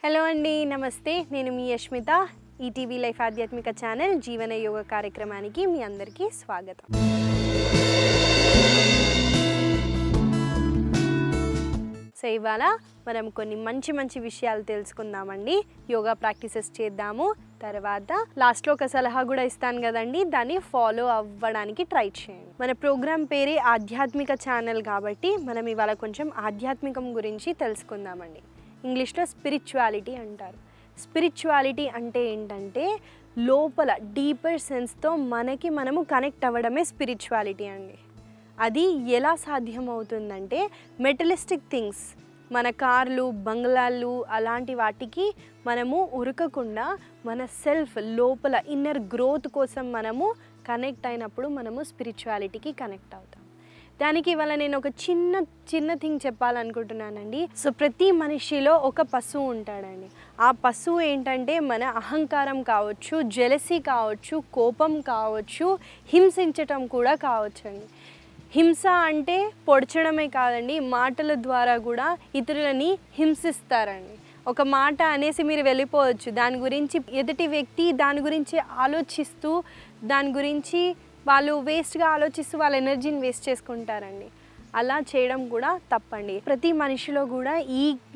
Hello అండి, నమస్తే. నేను మీ యష్మిత. ఈటీవీ లైఫ్ ఆధ్యాత్మిక ఛానల్ జీవన యోగ కార్యక్రమానికి మీ అందరికీ స్వాగతం. సో ఇవాళ మనం కొన్ని మంచి విషయాలు తెలుసుకుందామండి. యోగా ప్రాక్టీసెస్ చేద్దాము. తర్వాత లాస్ట్లో ఒక సలహా కూడా ఇస్తాను కదండి, దాన్ని ఫాలో అవ్వడానికి ట్రై చేయండి. మన ప్రోగ్రామ్ పేరే ఆధ్యాత్మిక ఛానల్ కాబట్టి మనం ఇవాళ కొంచెం ఆధ్యాత్మికం గురించి తెలుసుకుందామండి. ఇంగ్లీష్లో స్పిరిచువాలిటీ అంటారు. స్పిరిచువాలిటీ అంటే ఏంటంటే లోపల డీపర్ సెన్స్తో మనము కనెక్ట్ అవ్వడమే స్పిరిచువాలిటీ అండి. అది ఎలా సాధ్యమవుతుందంటే మెటలిస్టిక్ థింగ్స్, మన కార్లు, బంగ్లాలు అలాంటి వాటికి మనము ఉరకకుండా మన సెల్ఫ్ లోపల ఇన్నర్ గ్రోత్ కోసం మనము కనెక్ట్ అయినప్పుడు మనము స్పిరిచువాలిటీకి కనెక్ట్ అవుతాం. దానికి ఇవాళ నేను ఒక చిన్న థింగ్ చెప్పాలనుకుంటున్నానండి. సో ప్రతి మనిషిలో ఒక పశువు ఉంటాడండి. ఆ పశువు ఏంటంటే మన అహంకారం కావచ్చు, జెలసీ కావచ్చు, కోపం కావచ్చు, హింసించటం కూడా కావచ్చండి. హింస అంటే పొడచడమే కాదండి, మాటల ద్వారా కూడా ఇతరులని హింసిస్తారండి. ఒక మాట అనేసి మీరు వెళ్ళిపోవచ్చు, దాని గురించి ఎదుటి వ్యక్తి దాని గురించి ఆలోచిస్తూ దాని గురించి వాళ్ళు వేస్ట్గా ఆలోచిస్తూ వాళ్ళ ఎనర్జీని వేస్ట్ చేసుకుంటారండి. అలా చేయడం కూడా తప్పండి. ప్రతి మనిషిలో కూడా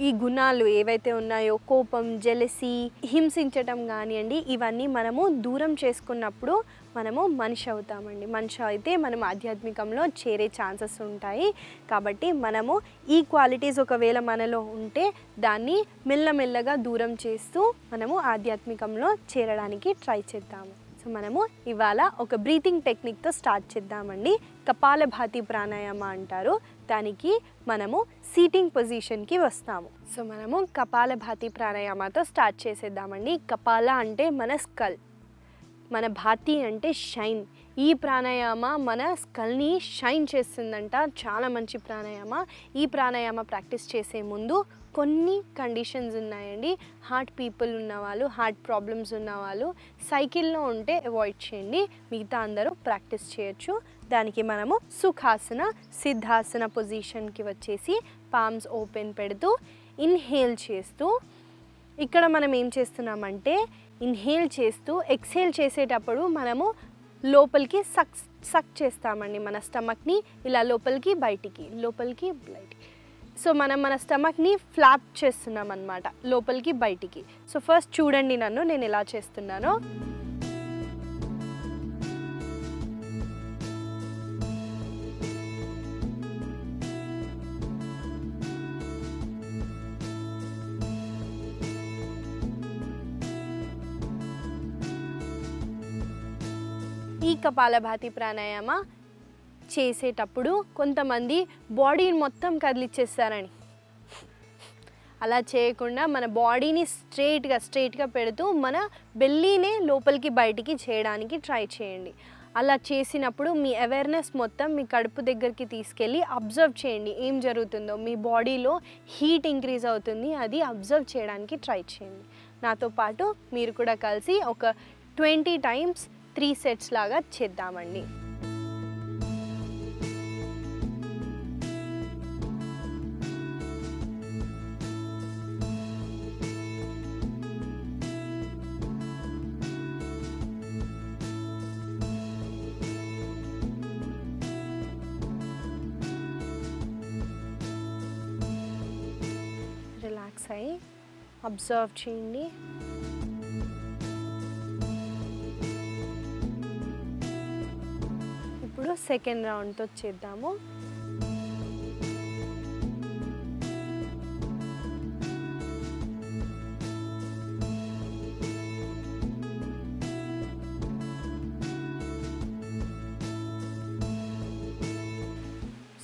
ఈ గుణాలు ఏవైతే ఉన్నాయో, కోపం, జెలసీ, హింసించటం కానివ్వండి, ఇవన్నీ మనము దూరం చేసుకున్నప్పుడు మనము మనిషి అవుతామండి. మనిషి అయితే మనం ఆధ్యాత్మికంలో చేరే ఛాన్సెస్ ఉంటాయి. కాబట్టి మనము ఈ క్వాలిటీస్ ఒకవేళ మనలో ఉంటే దాన్ని మెల్లమెల్లగా దూరం చేస్తూ మనము ఆధ్యాత్మికంలో చేరడానికి ట్రై చేద్దాము. సో మనము ఇవాళ ఒక బ్రీతింగ్ టెక్నిక్తో స్టార్ట్ చేద్దామండి. కపాలభాతి ప్రాణాయామ అంటారు. దానికి మనము సీటింగ్ పొజిషన్కి వస్తాము. సో మనము కపాలభాతి ప్రాణాయామతో స్టార్ట్ చేసేద్దామండి. కపాల అంటే మన స్కల్, మన భాతి అంటే షైన్. ఈ ప్రాణాయామ మన స్కల్ని షైన్ చేస్తుందంట. చాలా మంచి ప్రాణాయామ. ఈ ప్రాణాయామ ప్రాక్టీస్ చేసే ముందు కొన్ని కండిషన్స్ ఉన్నాయండి. హార్ట్ పీపుల్ ఉన్నవాళ్ళు, హార్ట్ ప్రాబ్లమ్స్ ఉన్నవాళ్ళు సైకిల్లో ఉంటే అవాయిడ్ చేయండి. మిగతా అందరూ ప్రాక్టీస్ చేయొచ్చు. దానికి మనము సుఖాసన, సిద్ధాసన పొజిషన్కి వచ్చేసి పామ్స్ ఓపెన్ పెడుతూ ఇన్హేల్ చేస్తూ, ఇక్కడ మనం ఏం చేస్తున్నామంటే ఇన్హేల్ చేస్తూ ఎక్స్హేల్ చేసేటప్పుడు మనము లోపలికి సక్ చేస్తామండి. మన స్టమక్ని ఇలా లోపలికి బయటికి, లోపలికి బయటికి. సో మనం మన స్టమక్ని ఫ్లాప్ చేస్తున్నాం అన్నమాట, లోపలికి బయటికి. సో ఫస్ట్ చూడండి నేను ఎలా చేస్తున్నానో. ఈ కపాలభాతి ప్రాణాయామ చేసేటప్పుడు కొంతమంది బాడీని మొత్తం కదిలిచ్చేస్తారని, అలా చేయకుండా మన బాడీని స్ట్రైట్గా పెడుతూ మన బెల్లీనే లోపలికి బయటికి చేయడానికి ట్రై చేయండి. అలా చేసినప్పుడు మీ అవేర్నెస్ మొత్తం మీ కడుపు దగ్గరికి తీసుకెళ్ళి అబ్జర్వ్ చేయండి ఏం జరుగుతుందో. మీ బాడీలో హీట్ ఇంక్రీజ్ అవుతుంది, అది అబ్జర్వ్ చేయడానికి ట్రై చేయండి. నాతో పాటు మీరు కూడా కలిసి ఒక 20 times 3 sets లాగా చేద్దామండి. రిలాక్స్ అయ్యి అబ్జర్వ్ చేయండి. ఇప్పుడు సెకండ్ రౌండ్తో చేద్దాము.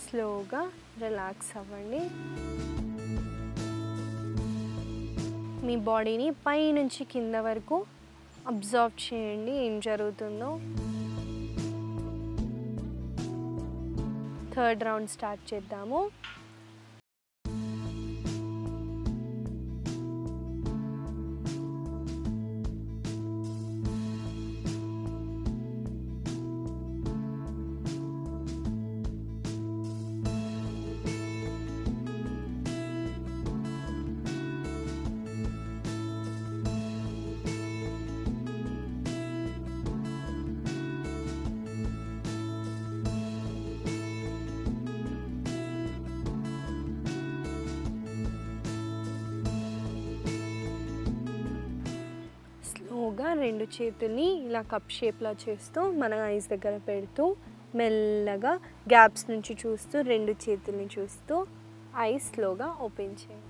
స్లోగా రిలాక్స్ అవ్వండి. మీ బాడీని పై నుంచి కింద వరకు అబ్జర్వ్ చేయండి ఏం జరుగుతుందో. థర్డ్ రౌండ్ స్టార్ట్ చేద్దాము. స్లోగా రెండు చేతుల్ని ఇలా కప్ షేప్లో చేస్తూ మన ఐస్ దగ్గర పెడుతూ మెల్లగా గ్యాప్స్ నుంచి చూస్తూ రెండు చేతుల్ని చూస్తూ ఐస్ స్లోగా ఓపెన్ చేయండి.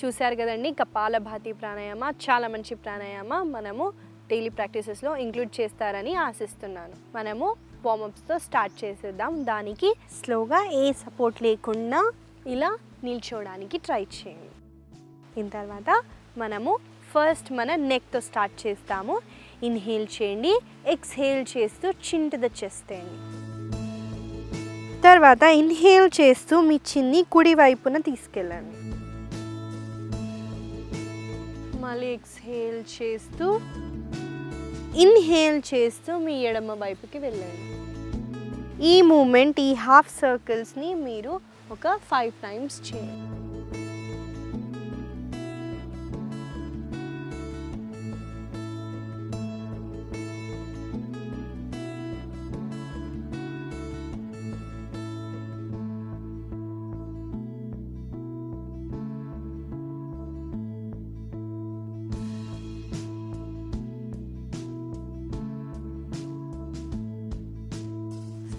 చూశారు కదండి, కపాలభాతి ప్రాణాయామ చాలా మంచి ప్రాణాయామ. మనము డైలీ ప్రాక్టీసెస్లో ఇంక్లూడ్ చేస్తారని ఆశిస్తున్నాను. మనము వార్మప్స్తో స్టార్ట్ చేసేద్దాం. దానికి స్లోగా ఏ సపోర్ట్ లేకుండా ఇలా నిల్చోవడానికి ట్రై చేయండి. దీని తర్వాత మనము ఫస్ట్ మన నెక్తో స్టార్ట్ చేస్తాము. ఇన్హేల్ చేయండి, ఎక్స్హేల్ చేస్తూ చిన్ టు ద చెస్ట్ వేయండి. తర్వాత ఇన్హేల్ చేస్తూ మీ చిన్ని కుడి వైపున తీసుకెళ్ళండి. మళ్ళీ ఎక్స్హేల్ చేస్తూ ఇన్హేల్ చేస్తూ మీ ఎడమ వైపుకి వెళ్ళండి. ఈ మూమెంట్, ఈ హాఫ్ సర్కిల్స్ని మీరు ఒక 5 టైమ్స్ చేయండి.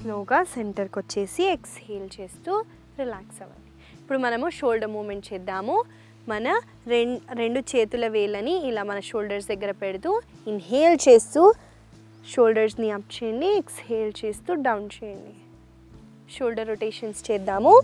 స్లోగా సెంటర్కి వచ్చేసి ఎక్స్హేల్ చేస్తూ రిలాక్స్ అవ్వండి. ఇప్పుడు మనము షోల్డర్ మూమెంట్ చేద్దాము. మన రెండు చేతుల వేళ్ళని ఇలా మన షోల్డర్స్ దగ్గర పెడుతూ ఇన్హేల్ చేస్తూ షోల్డర్స్ని అప్ చేయండి, ఎక్స్హేల్ చేస్తూ డౌన్ చేయండి. షోల్డర్ రొటేషన్స్ చేద్దాము.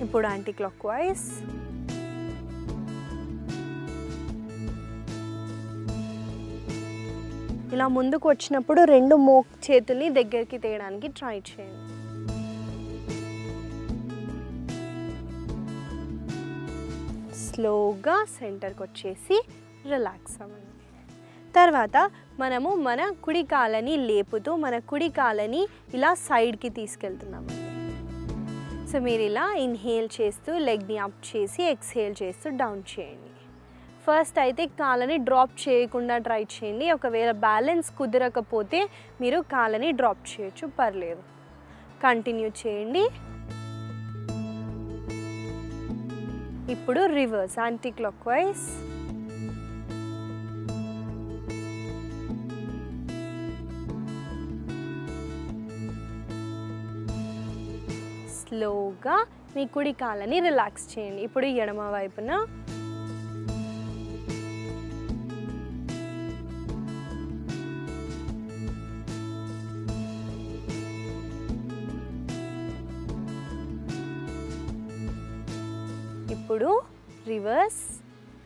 ఇప్పుడు యాంటీ క్లాక్ వైజ్. ఇలా ముందుకు వచ్చినప్పుడు రెండు చేతుల్ని దగ్గరికి తేయడానికి ట్రై చేయండి. స్లోగా సెంటర్కి వచ్చేసి రిలాక్స్ అవ్వండి. తర్వాత మనము మన కుడి కాలని లేపుతూ మన కుడి కాలని ఇలా సైడ్కి తీసుకెళ్తున్నాము. సో మీరు ఇలా ఇన్హేల్ చేస్తూ లెగ్ని అప్ చేసి ఎక్స్హేల్ చేస్తూ డౌన్ చేయండి. ఫస్ట్ అయితే కాళ్ళని డ్రాప్ చేయకుండా ట్రై చేయండి. ఒకవేళ బ్యాలెన్స్ కుదరకపోతే మీరు కాళ్ళని డ్రాప్ చేయొచ్చు, పర్లేదు. కంటిన్యూ చేయండి. ఇప్పుడు రివర్స్ యాంటీ క్లాక్ వైజ్. స్లోగా మీ కుడి కాళ్ళని రిలాక్స్ చేయండి. ఇప్పుడు ఎడమ వైపున ఇప్పుడు reverse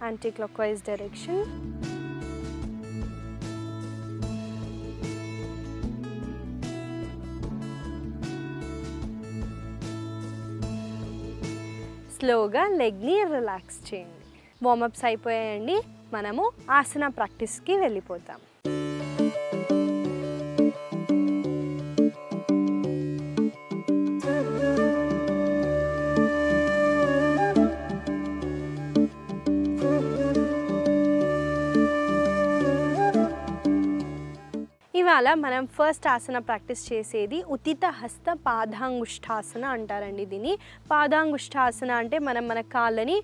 anti clock wise direction. స్లోగా లెగ్ని రిలాక్స్ చేయండి. వార్మప్స్ అయిపోయాయండి. మనము ఆసన ప్రాక్టీస్కి వెళ్ళిపోతాం. ఇవాళ మనం ఫస్ట్ ఆసన ప్రాక్టీస్ చేసేది ఉతిత హస్త పాదాంగుష్ఠాసన అంటారండి. దీన్ని పాదాంగుష్ఠాసన అంటే మనం మన కాళ్ళని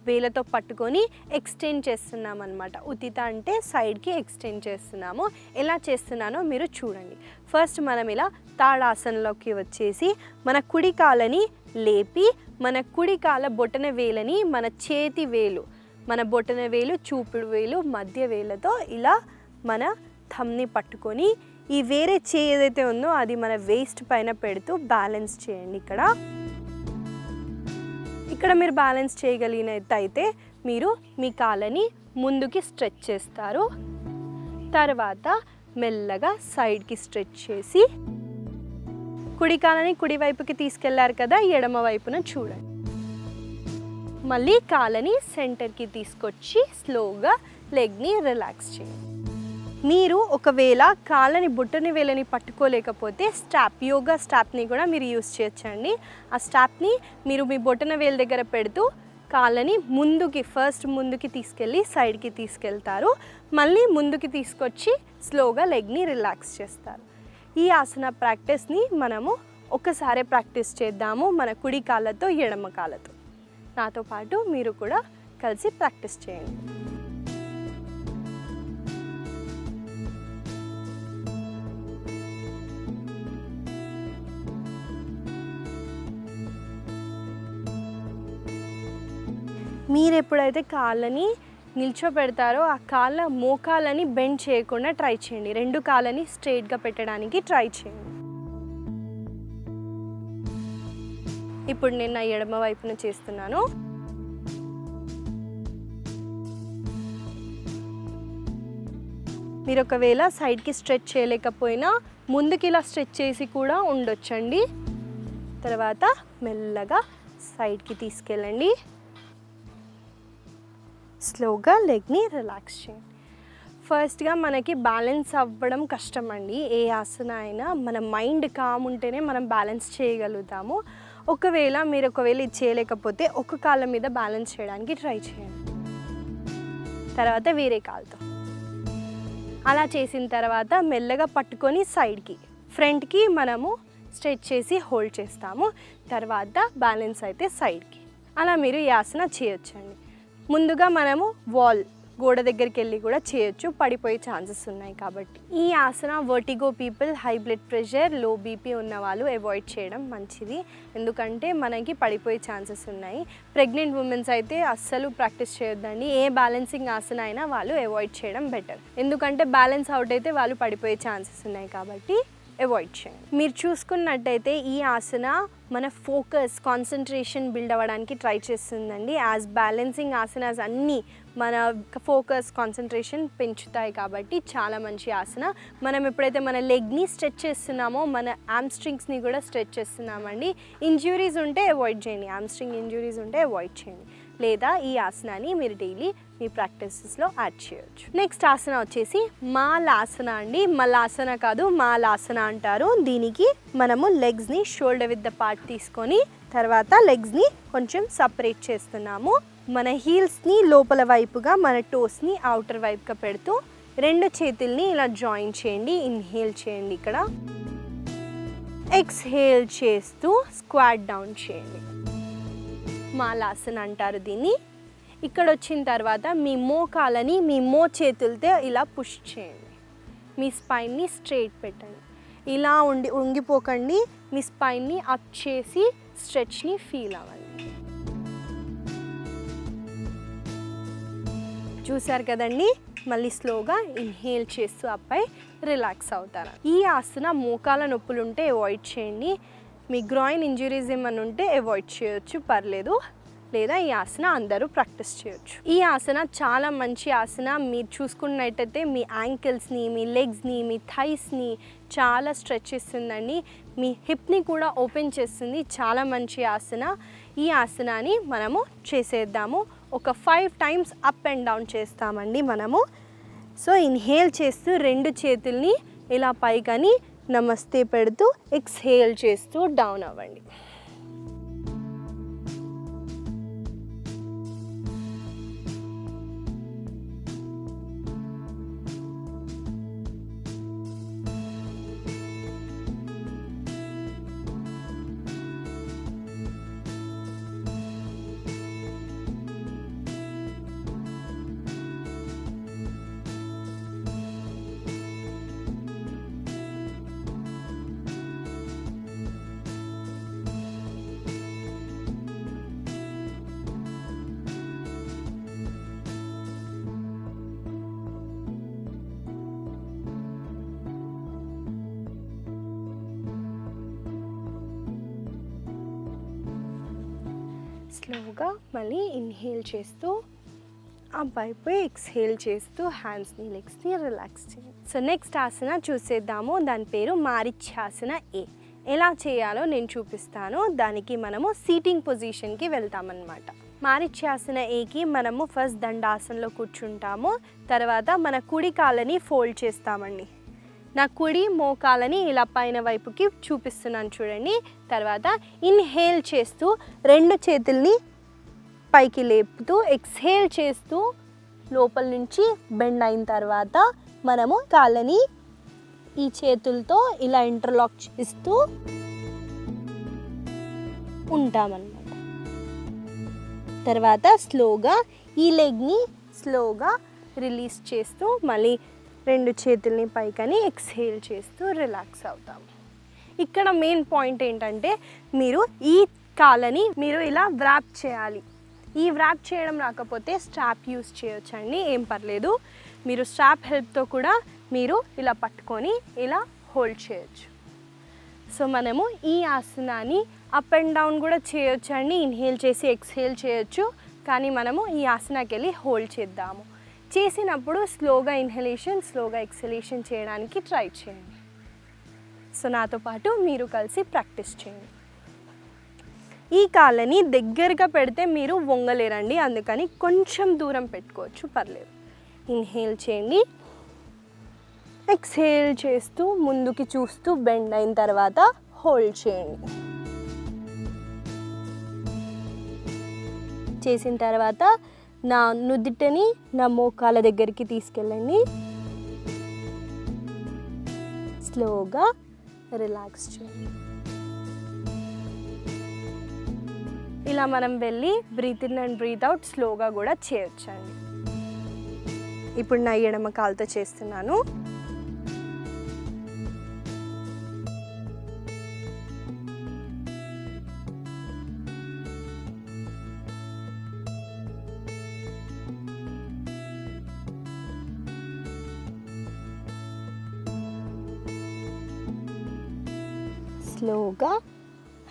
వేలతో పట్టుకొని ఎక్స్టెండ్ చేస్తున్నాం అనమాట. ఉతిత అంటే సైడ్కి ఎక్స్టెండ్ చేస్తున్నాము. ఎలా చేస్తున్నానో మీరు చూడండి. ఫస్ట్ మనం ఇలా తాడాసనలోకి వచ్చేసి మన కుడి కాళ్ళని లేపి మన కుడి కాళ్ళ బొటన వేలని మన చేతి వేలు, మన బొటన వేలు, చూపుడు వేలు, మధ్య వేలతో ఇలా మన థమ్ని పట్టుకొని ఈ వేరే చేయి ఏదైతే ఉందో అది మన వేస్ట్ పైన పెడుతూ బ్యాలెన్స్ చేయండి. ఇక్కడ మీరు బ్యాలెన్స్ చేయగలిగినట్టయితే మీరు మీ కాళ్ళని ముందుకి స్ట్రెచ్ చేస్తారు. తర్వాత మెల్లగా సైడ్కి స్ట్రెచ్ చేసి కుడి కాళ్ళని కుడి వైపుకి తీసుకెళ్లారు కదా, ఎడమ వైపున చూడండి. మళ్ళీ కాళ్ళని సెంటర్కి తీసుకొచ్చి స్లోగా లెగ్ని రిలాక్స్ చేయండి. మీరు ఒకవేళ కాళ్ళని బొట్టని వేలని పట్టుకోలేకపోతే స్ట్రాప్, యోగా స్ట్రాప్ని కూడా మీరు యూస్ చేయొచ్చండి. ఆ స్ట్రాప్ని మీరు మీ బొట్టన వేలు దగ్గర పెడుతూ కాళ్ళని ముందుకి ఫస్ట్ ముందుకి తీసుకెళ్ళి సైడ్కి తీసుకెళ్తారు, మళ్ళీ ముందుకి తీసుకొచ్చి స్లోగా లెగ్ని రిలాక్స్ చేస్తారు. ఈ ఆసన ప్రాక్టీస్ని మనము ఒకసారి ప్రాక్టీస్ చేద్దాము, మన కుడి కాళ్ళతో ఎడమ కాళ్ళతో. నాతో పాటు మీరు కూడా కలిసి ప్రాక్టీస్ చేయండి. మీరు ఎప్పుడైతే కాళ్ళని నిల్చోపెడతారో ఆ కాళ్ళ మోకాలని బెండ్ చేయకుండా ట్రై చేయండి. రెండు కాళ్ళని స్ట్రైట్గా పెట్టడానికి ట్రై చేయండి. ఇప్పుడు నేను నా ఎడమ వైపున చేస్తున్నాను. మీరు ఒకవేళ సైడ్కి స్ట్రెచ్ చేయలేకపోయినా ముందుకి ఇలా స్ట్రెచ్ చేసి కూడా ఉండొచ్చండి. తర్వాత మెల్లగా సైడ్కి తీసుకెళ్ళండి, స్లోగా లెగ్ని రిలాక్స్ చేయండి. ఫస్ట్గా మనకి బ్యాలెన్స్ అవ్వడం కష్టం అండి. ఏ ఆసన అయినా మన మైండ్ కామ్ ఉంటేనే మనం బ్యాలెన్స్ చేయగలుగుతాము. ఒకవేళ ఇది చేయలేకపోతే ఒక కాళ్ళ మీద బ్యాలెన్స్ చేయడానికి ట్రై చేయండి, తర్వాత వేరే కాళ్ళతో. అలా చేసిన తర్వాత మెల్లగా పట్టుకొని సైడ్కి ఫ్రంట్కి మనము స్ట్రెచ్ చేసి హోల్డ్ చేస్తాము, తర్వాత బ్యాలెన్స్ అయితే సైడ్కి. అలా మీరు ఈ ఆసన చేయొచ్చండి. ముందుగా మనము గోడ దగ్గరికి వెళ్ళి కూడా చేయొచ్చు, పడిపోయే ఛాన్సెస్ ఉన్నాయి కాబట్టి. ఈ ఆసన vertigo people, high blood pressure, low BP ఉన్న వాళ్ళు అవాయిడ్ చేయడం మంచిది, ఎందుకంటే మనకి పడిపోయే ఛాన్సెస్ ఉన్నాయి. ప్రెగ్నెంట్ ఉమెన్స్ అయితే అస్సలు ప్రాక్టీస్ చేయొద్దండి. ఏ బ్యాలెన్సింగ్ ఆసన అయినా వాళ్ళు అవాయిడ్ చేయడం బెటర్, ఎందుకంటే బ్యాలెన్స్ అవుట్ అయితే వాళ్ళు పడిపోయే ఛాన్సెస్ ఉన్నాయి కాబట్టి అవాయిడ్ చేయండి. మీరు చూసుకున్నట్టయితే ఈ ఆసన మన ఫోకస్, కాన్సన్ట్రేషన్ బిల్డ్ అవ్వడానికి ట్రై చేస్తుందండి. యాజ్ బ్యాలెన్సింగ్ ఆసనాస్ అన్నీ మన ఫోకస్, కాన్సన్ట్రేషన్ పెంచుతాయి కాబట్టి చాలా మంచి ఆసన. మనం ఎప్పుడైతే మన లెగ్ని స్ట్రెచ్ చేస్తున్నామో మన హామ్స్ట్రింగ్స్ని కూడా స్ట్రెచ్ చేస్తున్నామండి. ఇంజ్యూరీస్ ఉంటే అవాయిడ్ చేయండి, హామ్స్ట్రింగ్ ఇంజ్యూరీస్ ఉంటే అవాయిడ్ చేయండి, లేదా ఈ ఆసనాన్ని మీరు డైలీ మీ ప్రాక్టీసెస్లో యాడ్ చేయొచ్చు. నెక్స్ట్ ఆసన వచ్చేసి మాలాసన అండి. మలాసన కాదు, మాలాసన అంటారు. దీనికి మనము లెగ్స్ని షోల్డర్ విత్ ద పార్ట్ తీసుకొని తర్వాత లెగ్స్ని కొంచెం సపరేట్ చేస్తున్నాము. మన హీల్స్ని లోపల వైపుగా, మన టోస్ని అవుటర్ వైపుగా పెడుతూ రెండు చేతుల్ని ఇలా జాయిన్ చేయండి. ఇన్హేల్ చేయండి, ఇక్కడ ఎక్స్హేల్ చేస్తూ స్క్వాట్ డౌన్ చేయండి. మాలాసన అంటారు దీన్ని. ఇక్కడ వచ్చిన తర్వాత మీ మోకాలని మీ చేతులతో ఇలా పుష్ చేయండి. మీ స్పైన్ని స్ట్రైట్ పెట్టండి. ఇలా ఉంగిపోకండి, మీ స్పైన్ని అప్ చేసి స్ట్రెచ్ని ఫీల్ అవ్వండి. చూసారు కదండి, మళ్ళీ స్లోగా ఇన్హేల్ చేస్తూ అప్పై రిలాక్స్ అవుతారు. ఈ ఆసన మోకాల నొప్పులు ఉంటే అవాయిడ్ చేయండి. మీ గ్రాయిన్ ఇంజురీస్ ఏమైనా ఉంటే అవాయిడ్ చేయొచ్చు, పర్లేదు, లేదా ఈ ఆసన అందరూ ప్రాక్టీస్ చేయొచ్చు. ఈ ఆసన చాలా మంచి ఆసన. మీరు చూసుకున్నట్టయితే మీ యాంకిల్స్ని, మీ లెగ్స్ని, మీ థైస్ని చాలా స్ట్రెచ్ చేస్తుందండి. మీ హిప్ని కూడా ఓపెన్ చేస్తుంది. చాలా మంచి ఆసన. ఈ ఆసనాన్ని మనము చేసేద్దాము. ఒక 5 times అప్ అండ్ డౌన్ చేస్తామండి మనము. సో ఇన్హేల్ చేస్తూ రెండు చేతుల్ని ఇలా పైకని నమస్తే పెడుతూ ఎక్స్హేల్ చేస్తూ డౌన్ అవ్వండి. స్లోగా మళ్ళీ ఇన్హేల్ చేస్తూ అబ్బాయిపై ఎక్స్హేల్ చేస్తూ హ్యాండ్స్ని, లెగ్స్ని రిలాక్స్ చేయండి. సో నెక్స్ట్ ఆసన చూసేద్దాము. దాని పేరు మారిచ్ఛాసన ఏ. ఎలా చేయాలో నేను చూపిస్తాను. దానికి మనము సీటింగ్ పొజిషన్కి వెళ్తామన్నమాట. మారిచ్ఛాసన ఏకి మనము ఫస్ట్ దండాసనలో కూర్చుంటాము. తర్వాత మన కుడి కాళ్ళని ఫోల్డ్ చేస్తామండి. నా కుడి మోకాలని ఇలా పైన వైపుకి చూపిస్తున్నాను చూడండి. తర్వాత ఇన్హేల్ చేస్తూ రెండు చేతుల్ని పైకి లేపుతూ ఎక్స్హేల్ చేస్తూ లోపల నుంచి బెండ్ అయిన తర్వాత మనము కాళ్ళని ఈ చేతులతో ఇలా ఇంటర్లాక్ చేస్తూ ఉంటామన్నమాట. తర్వాత స్లోగా ఈ లెగ్ని స్లోగా రిలీజ్ చేస్తూ మళ్ళీ 2 చేతుల్ని పైకని ఎక్స్హేల్ చేస్తూ రిలాక్స్ అవుతాము. ఇక్కడ మెయిన్ పాయింట్ ఏంటంటే మీరు ఈ కాళ్ళని మీరు ఇలా వ్రాప్ చేయాలి. ఈ వ్రాప్ చేయడం రాకపోతే స్ట్రాప్ యూస్ చేయొచ్చండి, ఏం పర్లేదు. మీరు స్ట్రాప్ హెల్ప్తో కూడా మీరు ఇలా పట్టుకొని ఇలా హోల్డ్ చేయొచ్చు. సో మనము ఈ ఆసనాన్ని అప్ అండ్ డౌన్ కూడా చేయొచ్చండి, ఇన్హేల్ చేసి ఎక్స్హేల్ చేయొచ్చు. కానీ మనము ఈ ఆసనాకి వెళ్ళి హోల్డ్ చేద్దాము. చేసినప్పుడు స్లోగా ఇన్హలేషన్ స్లోగా ఎక్సలేషన్ చేయడానికి ట్రై చేయండి. సో నాతో పాటు మీరు కలిసి ప్రాక్టీస్ చేయండి. ఈ కాళ్ళని దగ్గరగా పెడితే మీరు వంగలేరండి, అందుకని కొంచెం దూరం పెట్టుకోవచ్చు, పర్లేదు. ఇన్హేల్ చేయండి, ఎక్స్హేల్ చేస్తూ ముందుకి చూస్తూ బెండ్ అయిన తర్వాత హోల్డ్ చేయండి. చేసిన తర్వాత నా నుదిటని నా మోకాల దగ్గరికి తీసుకెళ్ళండి. స్లోగా రిలాక్స్ చేయండి. ఇలా మనం వెళ్ళి breathe in and breathe out స్లోగా కూడా చేయొచ్చండి. ఇప్పుడు నా ఎడమ కాలుతో చేస్తున్నాను. స్లోగా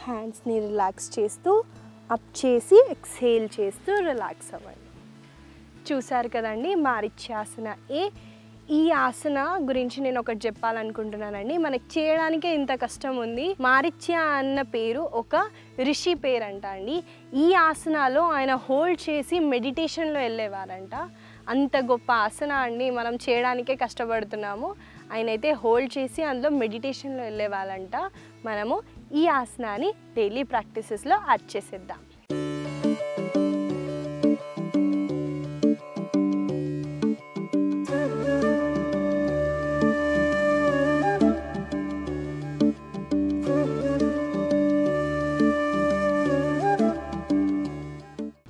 హ్యాండ్స్ని రిలాక్స్ చేస్తూ అప్ చేసి ఎక్స్హేల్ చేస్తూ రిలాక్స్ అవ్వండి. చూసారు కదండి మారిచ్యాసన. ఈ ఆసన గురించి నేను ఒకటి చెప్పాలనుకుంటున్నానండి. మనకి చేయడానికే ఇంత కష్టం ఉంది. మారిచ్య అన్న పేరు ఒక ఋషి పేరంట అండి. ఈ ఆసనాలో ఆయన హోల్డ్ చేసి మెడిటేషన్లో వెళ్ళేవారంట. అంత గొప్ప ఆసన అండి, మనం చేయడానికే కష్టపడుతున్నాము. ఆయన అయితే హోల్డ్ చేసి అందులో మెడిటేషన్లో వెళ్ళేవాళ్ళంట. మనము ఈ ఆసనాన్ని డైలీ ప్రాక్టీసెస్లో యాడ్ చేసేద్దాం.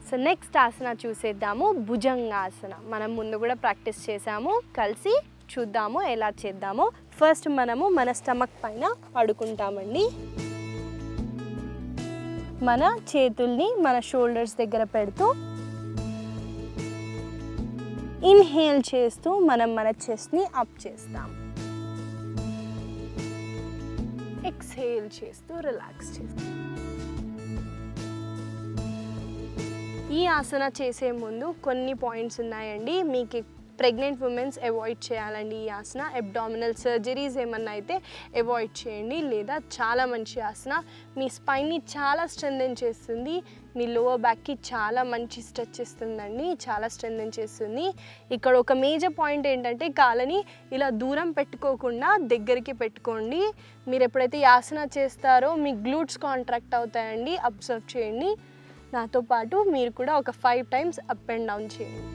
సో నెక్స్ట్ ఆసన చూసేద్దాము, భుజంగాసన. మనం ముందు కూడా ప్రాక్టీస్ చేసాము, కలిసి చూద్దాము ఎలా చేద్దామో. ఫస్ట్ మనము మన స్టమక్ పైన పడుకుంటామండి. మన చేతుల్ని మన షోల్డర్స్ దగ్గర పెడుతూ ఇన్హేల్ చేస్తూ మనం మన చెస్ట్ని అప్ చేస్తాం. ఎక్స్హేల్ చేస్తూ రిలాక్స్ చేస్తాం. ఈ ఆసన చేసే ముందు కొన్ని పాయింట్స్ ఉన్నాయండి. మీకు ప్రెగ్నెంట్ ఉమెన్స్ అవాయిడ్ చేయాలండి ఈ ఆసన. అబ్డామినల్ సర్జరీస్ ఏమన్నా అయితే అవాయిడ్ చేయండి. లేదా చాలా మంచి ఆసన, మీ స్పైన్ని చాలా స్ట్రెంథెన్ చేస్తుంది, మీ లోవర్ బ్యాక్కి చాలా మంచి స్ట్రెచ్ ఇస్తుందండి, చాలా స్ట్రెంథెన్ చేస్తుంది. ఇక్కడ ఒక మేజర్ పాయింట్ ఏంటంటే కాళ్ళని ఇలా దూరం పెట్టుకోకుండా దగ్గరికి పెట్టుకోండి. మీరు ఎప్పుడైతే ఈ ఆసన చేస్తారో మీ గ్లూట్స్ కాంట్రాక్ట్ అవుతాయండి, అబ్జర్వ్ చేయండి. నాతో పాటు మీరు కూడా ఒక 5 టైమ్స్ అప్ అండ్ డౌన్ చేయండి.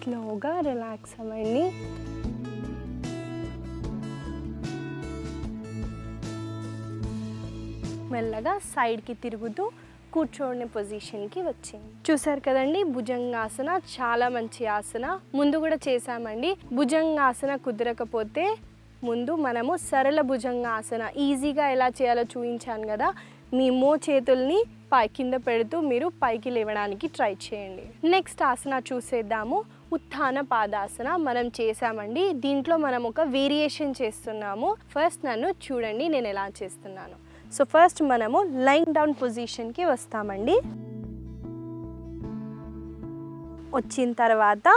స్లోగా రిలాక్స్ అవ్వండి. మెల్లగా సైడ్కి తిరుగుతూ కూర్చోని పొజిషన్కి వచ్చేయండి. చూసారు కదండి, భుజంగాసన చాలా మంచి ఆసన. ముందు కూడా చేసామండి. భుజంగాసన కుదరకపోతే ముందు మనము సరళ భుజంగాసన ఈజీగా ఎలా చేయాలో చూపించాను కదా. మీ చేతుల్ని కింద పెడుతూ మీరు పైకి లేవడానికి ట్రై చేయండి. నెక్స్ట్ ఆసన చూసేద్దాము. ఉత్థాన పాదాసన మనం చేసామండి. దీంట్లో మనం ఒక వేరియేషన్ చేస్తున్నాము. ఫస్ట్ నన్ను చూడండి నేను ఎలా చేస్తున్నాను. సో ఫస్ట్ మనము లైన్ డౌన్ పొజిషన్కి వస్తామండి. వచ్చిన తర్వాత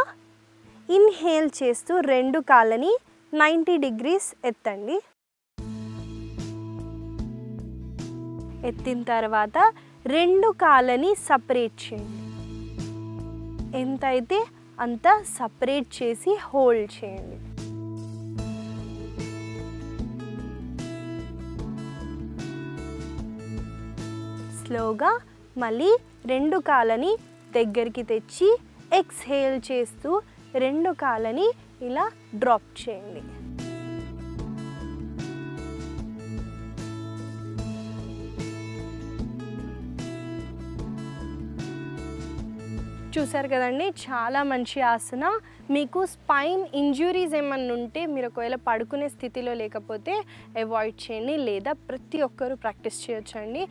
ఇన్హేల్ చేస్తూ 2 కాళ్ళని 90 degrees ఎత్తండి. ఎత్తిన తర్వాత 2 కాళ్ళని సపరేట్ చేయండి. ఎంతైతే అంత సపరేట్ చేసి హోల్డ్ చేయండి. స్లోగా మళ్ళీ 2 కాళ్ళని దగ్గరికి తెచ్చి ఎక్స్హేల్ చేస్తూ 2 కాళ్ళని ఇలా డ్రాప్ చేయండి. చూసారు కదండి, చాలా మంచి ఆసన. మీకు స్పైన్ ఇంజ్యూరీస్ ఏమన్నా ఉంటే మీరు ఒకవేళ పడుకునే స్థితిలో లేకపోతే అవాయిడ్ చేయండి, లేదా ప్రతి ఒక్కరూ ప్రాక్టీస్ చేయొచ్చండి.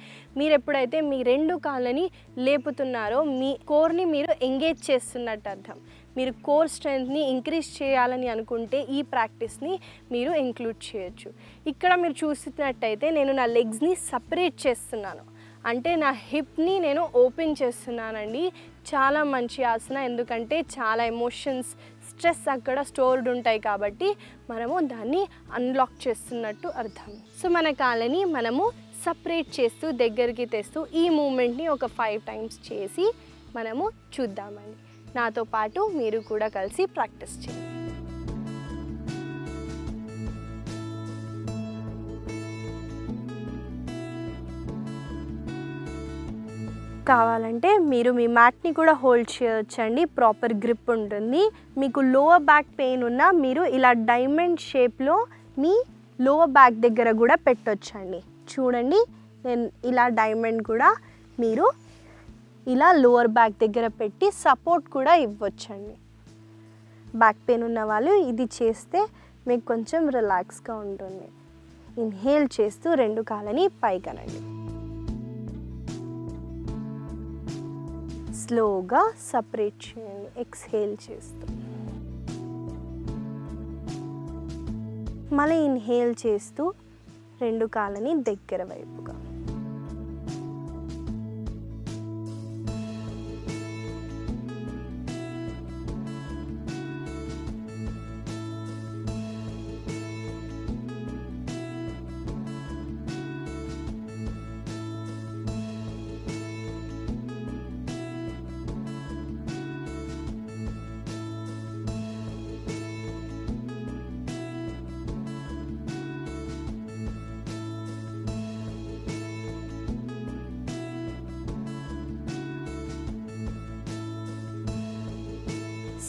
మీరు ఎప్పుడైతే మీ 2 కాళ్ళని లేపుతున్నారో మీ కోర్ని మీరు ఎంగేజ్ చేస్తున్నట్టు అర్థం. మీరు కోర్ స్ట్రెంగ్త్ని ఇంక్రీజ్ చేయాలని అనుకుంటే ఈ ప్రాక్టీస్ని మీరు ఇంక్లూడ్ చేయొచ్చు. ఇక్కడ మీరు చూసినట్టయితే నేను నా లెగ్స్ని సపరేట్ చేస్తున్నాను, అంటే నా హిప్ని నేను ఓపెన్ చేస్తున్నానండి. చాలా మంచి ఆసన, ఎందుకంటే చాలా ఎమోషన్స్, స్ట్రెస్ అక్కడ స్టోర్డ్ ఉంటాయి కాబట్టి మనము దాన్ని అన్లాక్ చేస్తున్నట్టు అర్థం. సో మన కాళ్ళని మనము సపరేట్ చేస్తూ దగ్గరికి తెస్తూ ఈ మూమెంట్ని ఒక 5 times చేసి మనము చూద్దామండి. నాతో పాటు మీరు కూడా కలిసి ప్రాక్టీస్ చేయండి. కావాలంటే మీరు మీ మ్యాట్ని కూడా హోల్డ్ చేయొచ్చండి, ప్రాపర్ గ్రిప్ ఉంటుంది. మీకు లోవర్ బ్యాక్ పెయిన్ ఉన్నా మీరు ఇలా డైమండ్ షేప్లో మీ లోవర్ బ్యాక్ దగ్గర కూడా పెట్టొచ్చండి. చూడండి, నేను ఇలా డైమండ్ కూడా మీరు ఇలా లోవర్ బ్యాక్ దగ్గర పెట్టి సపోర్ట్ కూడా ఇవ్వచ్చండి. బ్యాక్ పెయిన్ ఉన్న వాళ్ళు ఇది చేస్తే మీకు కొంచెం రిలాక్స్గా ఉంటుంది. ఇన్హేల్ చేస్తూ 2 కాళ్ళని పైకనండి. స్లోగా సపరేట్ చేయండి, ఎక్స్హేల్ చేస్తూ. మళ్ళీ ఇన్హేల్ చేస్తూ 2 కాళ్ళని దగ్గర వైపుగా.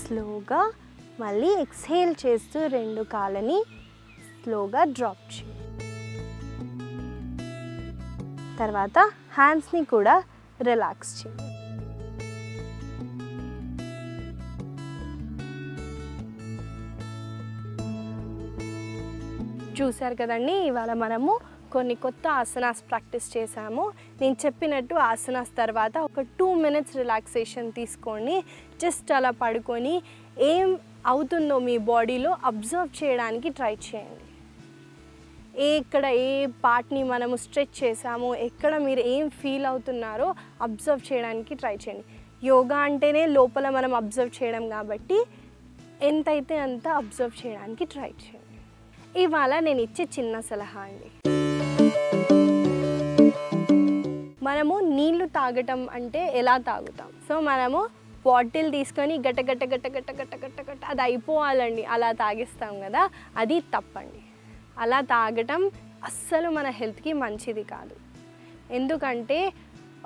స్లోగా మళ్ళీ ఎక్స్హేల్ చేస్తూ 2 కాళ్ళని స్లోగా డ్రాప్ చేయండి. తర్వాత హ్యాండ్స్ని కూడా రిలాక్స్ చేయండి. చూసారు కదండి, ఇవాళ మనము కొన్ని కొత్త ఆసనాస్ ప్రాక్టీస్ చేసాము. నేను చెప్పినట్టు ఆసనాస్ తర్వాత ఒక 2 minutes రిలాక్సేషన్ తీసుకోండి. జస్ట్ అలా పడుకొని ఏం అవుతుందో మీ బాడీలో అబ్జర్వ్ చేయడానికి ట్రై చేయండి. ఎక్కడ ఏ పార్ట్ని మనము స్ట్రెచ్ చేసామో, ఎక్కడ మీరు ఏం ఫీల్ అవుతున్నారో అబ్జర్వ్ చేయడానికి ట్రై చేయండి. యోగా అంటేనే లోపల మనం అబ్జర్వ్ చేయడం కాబట్టి ఎంతైతే అంత అబ్జర్వ్ చేయడానికి ట్రై చేయండి. ఇవాళ నేను ఇచ్చే చిన్న సలహా అండి, మనము నీళ్లు తాగటం అంటే ఎలా తాగుతాం? సో మనము బాటిల్ తీసుకొని గట్ట గట్ట గట్ట గట్ట గట్ట గట్ట గట్ట అది అయిపోవాలండి అలా తాగిస్తాం కదా, అది తప్పండి. అలా తాగటం అస్సలు మన హెల్త్కి మంచిది కాదు. ఎందుకంటే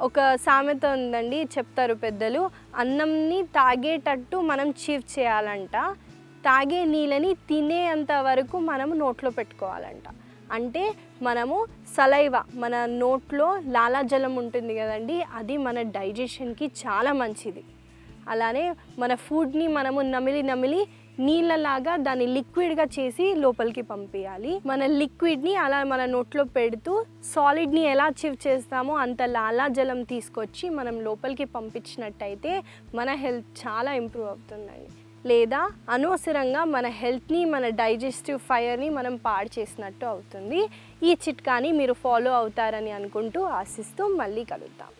ఒక సామెత ఉందండి, చెప్తారు పెద్దలు, అన్నంని తాగేటట్టు మనం చీవ్ చేయాలంట, తాగే నీళ్ళని తినేంత వరకు మనం నోట్లో పెట్టుకోవాలంట. అంటే మనము సలైవా, మన నోట్లో లాలాజలం ఉంటుంది కదండి, అది మన డైజెషన్కి చాలా మంచిది. అలానే మన ఫుడ్ని మనము నమిలి నీళ్ళలాగా దాన్ని లిక్విడ్గా చేసి లోపలికి పంపించాలి. మన లిక్విడ్ని అలా మన నోట్లో పెడుతూ సాలిడ్ని ఎలా అచీవ్ చేస్తామో అంత లాలాజలం తీసుకొచ్చి మనం లోపలికి పంపించినట్టయితే మన హెల్త్ చాలా ఇంప్రూవ్ అవుతుందండి. లేదా అనవసరంగా మన హెల్త్ని, మన డైజెస్టివ్ ఫైర్ని మనం పాడు చేసినట్టు అవుతుంది. ఈ చిట్కాని మీరు ఫాలో అవుతారని అనుకుంటూ ఆశిస్తూ మళ్ళీ కలుద్దాం.